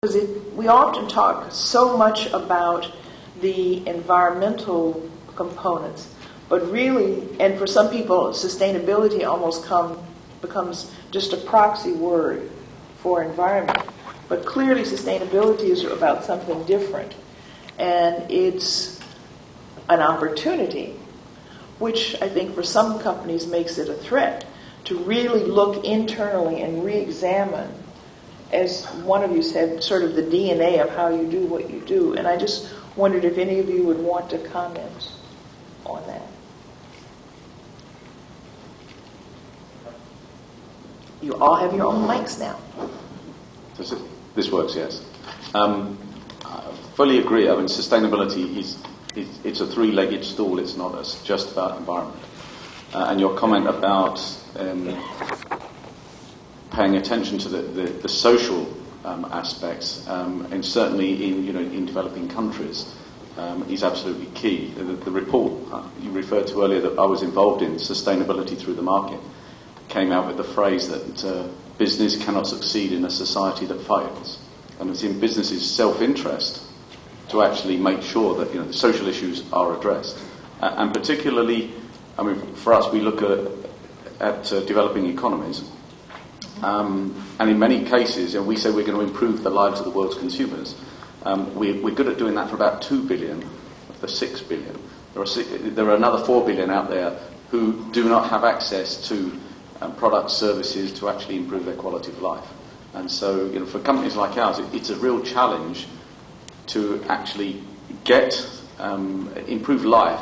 Because we often talk so much about the environmental components, but really, and for some people, sustainability almost becomes just a proxy word for environment. But clearly, sustainability is about something different, and it's an opportunity, which I think for some companies makes it a threat, to really look internally and re-examine, as one of you said, sort of the DNA of how you do what you do. And I just wondered if any of you would want to comment on that. You all have your own mics now. This works, yes. I fully agree. I mean, sustainability it's a three-legged stool. It's not just about environment. And your comment about paying attention to the social aspects, and certainly in developing countries, is absolutely key. The report you referred to earlier that I was involved in, Sustainability Through the Market, came out with the phrase that business cannot succeed in a society that fails. And it's in business's self-interest to actually make sure that the social issues are addressed. And particularly, I mean, for us, we look at developing economies. And in many cases, we say we're going to improve the lives of the world's consumers. We're good at doing that for about 2 billion of the 6 billion. There are another 4 billion out there who do not have access to products, services to actually improve their quality of life. And so, for companies like ours, it's a real challenge to actually get improved life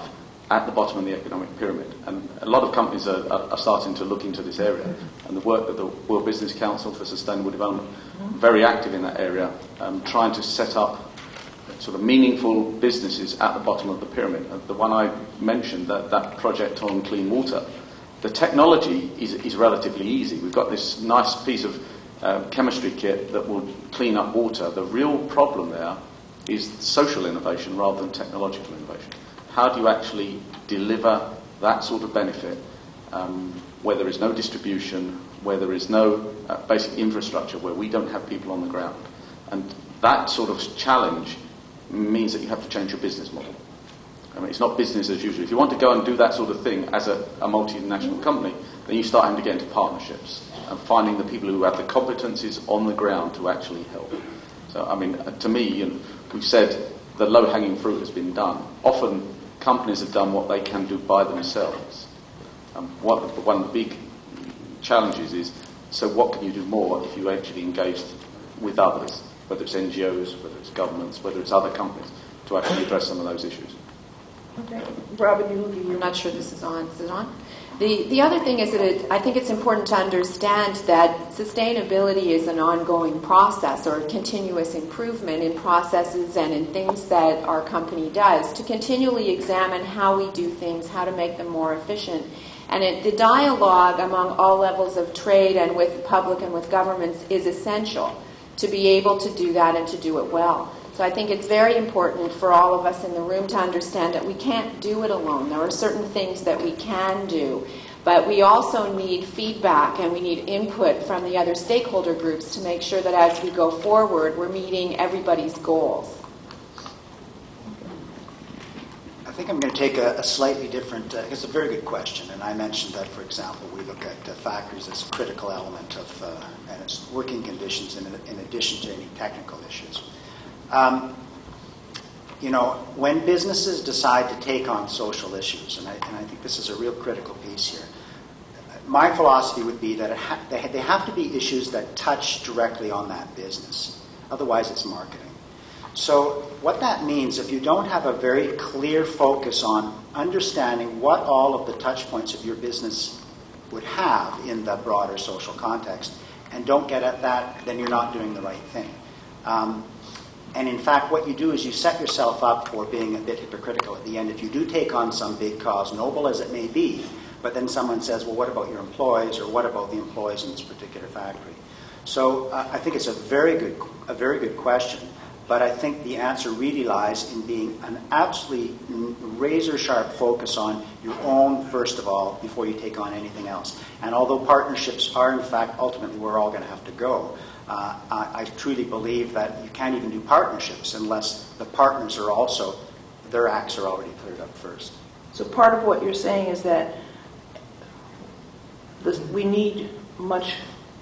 at the bottom of the economic pyramid. And a lot of companies are starting to look into this area. And the work of the World Business Council for Sustainable Development, very active in that area, trying to set up sort of meaningful businesses at the bottom of the pyramid. The one I mentioned, that project on clean water, the technology is relatively easy. We've got this nice piece of chemistry kit that will clean up water. The real problem there is social innovation rather than technological innovation. How do you actually deliver that sort of benefit where there is no distribution, where there is no basic infrastructure, where we don't have people on the ground? And that sort of challenge means that you have to change your business model. I mean, it's not business as usual. If you want to go and do that sort of thing as a multinational company, then you start having to get into partnerships and finding the people who have the competencies on the ground to actually help. So, I mean, to me, we've said the low-hanging fruit has been done. Often, companies have done what they can do by themselves. One of the big challenges is, so what can you do more if you actually engage with others, whether it's NGOs, whether it's governments, whether it's other companies, to actually address some of those issues? Okay. Robin, I'm not sure this is on. Is it on? The other thing is that I think it's important to understand that sustainability is an ongoing process or continuous improvement in processes and in things that our company does to continually examine how we do things, how to make them more efficient. And the dialogue among all levels of trade and with the public and with governments is essential to be able to do that and to do it well. So I think it's very important for all of us in the room to understand that we can't do it alone. There are certain things that we can do, but we also need feedback and we need input from the other stakeholder groups to make sure that as we go forward, we're meeting everybody's goals. I think I'm going to take a slightly different, it's a very good question, and I mentioned that, for example, we look at factories as a critical element of and its working conditions in addition to any technical issues. When businesses decide to take on social issues, and I think this is a real critical piece here, my philosophy would be that they have to be issues that touch directly on that business. Otherwise, it's marketing. So what that means, if you don't have a very clear focus on understanding what all of the touch points of your business would have in the broader social context, and don't get at that, then you're not doing the right thing. And in fact, what you do is you set yourself up for being a bit hypocritical at the end. If you do take on some big cause, noble as it may be, but then someone says, well, what about your employees, or what about the employees in this particular factory? So I think it's a very good question, but I think the answer really lies in being an absolutely razor-sharp focus on your own, first of all, before you take on anything else. And although partnerships are, in fact, ultimately where we're all going to have to go, I truly believe that you can't even do partnerships unless the partners are also, their acts are already cleared up first. So part of what you're saying is that we need much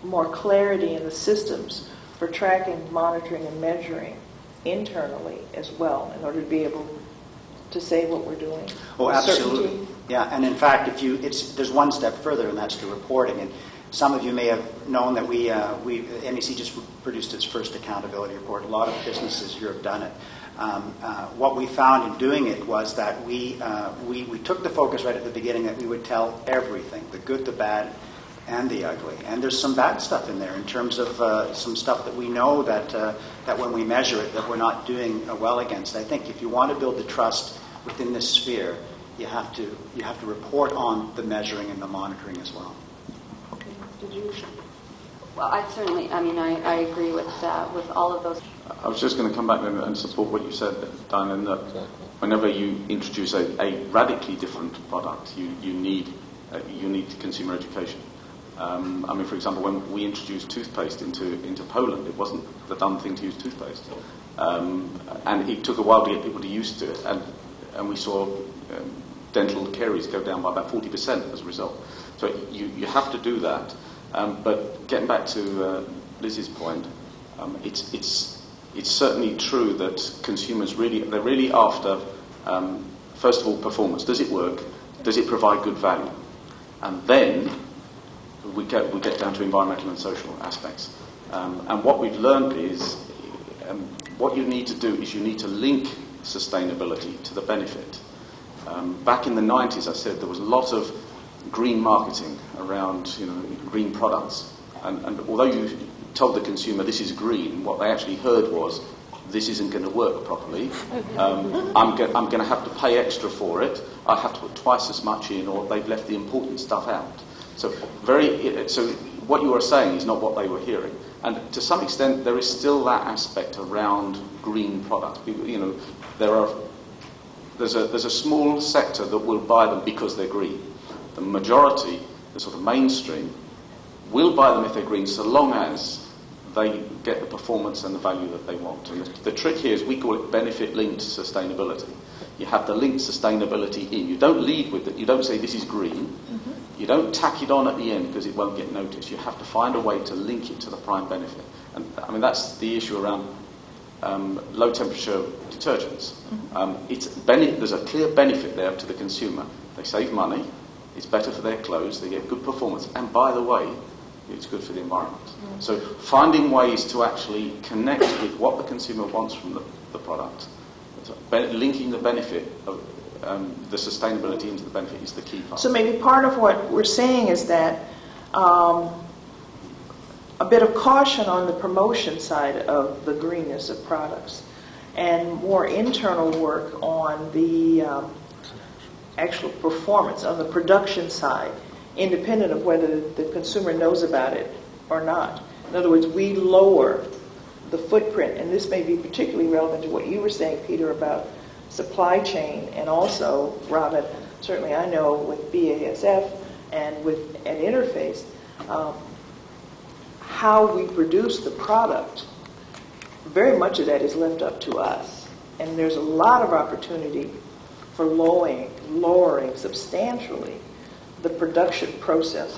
more clarity in the systems for tracking, monitoring, and measuring internally as well in order to be able to say what we're doing. Oh, absolutely. Certainty. Yeah, and in fact, there's one step further, and that's the reporting. And some of you may have known that NEC just produced its first accountability report. A lot of businesses here have done it. What we found in doing it was that we took the focus right at the beginning that we would tell everything, the good, the bad, and the ugly. And there's some bad stuff in there in terms of some stuff that we know that when we measure it that we're not doing well against. I think if you want to build the trust within this sphere, you have to report on the measuring and the monitoring as well. Okay. Did you? Well, I agree with all of those. I was just going to come back and support what you said, Diane, in that whenever you introduce a radically different product, you need consumer education. For example, when we introduced toothpaste into Poland, it wasn't the done thing to use toothpaste. And it took a while to get people to used to it. And we saw dental caries go down by about 40% as a result. So you have to do that. But getting back to Liz's point, it's certainly true that consumers they're really after, first of all, performance. Does it work? Does it provide good value? And then we get down to environmental and social aspects. And what we've learned is what you need to do is you need to link sustainability to the benefit. Back in the 90s, I said there was a lot of green marketing around green products. And although you told the consumer this is green, what they actually heard was this isn't going to work properly. I'm going to have to pay extra for it. I have to put twice as much in, or they've left the important stuff out. So what you are saying is not what they were hearing. And to some extent, there is still that aspect around green products. There's a small sector that will buy them because they're green. The majority, the sort of mainstream, will buy them if they're green, so long as they get the performance and the value that they want. And the trick here is we call it benefit-linked sustainability. You have to link sustainability in. You don't lead with it. You don't say this is green. Mm-hmm. You don't tack it on at the end because it won't get noticed. You have to find a way to link it to the prime benefit. And that's the issue around low-temperature detergents. Mm-hmm. There's a clear benefit there to the consumer. They save money. It's better for their clothes. They get good performance. And by the way, it's good for the environment. Mm-hmm. So finding ways to actually connect with what the consumer wants from the product, linking the benefit of the sustainability into the benefit is the key part. So maybe part of what we're saying is that a bit of caution on the promotion side of the greenness of products and more internal work on the actual performance, on the production side, independent of whether the consumer knows about it or not. In other words, we lower the footprint, and this may be particularly relevant to what you were saying, Peter, about supply chain, and also, Robin, certainly I know with BASF and with an interface, how we produce the product, very much of that is left up to us. And there's a lot of opportunity for lowering substantially the production process.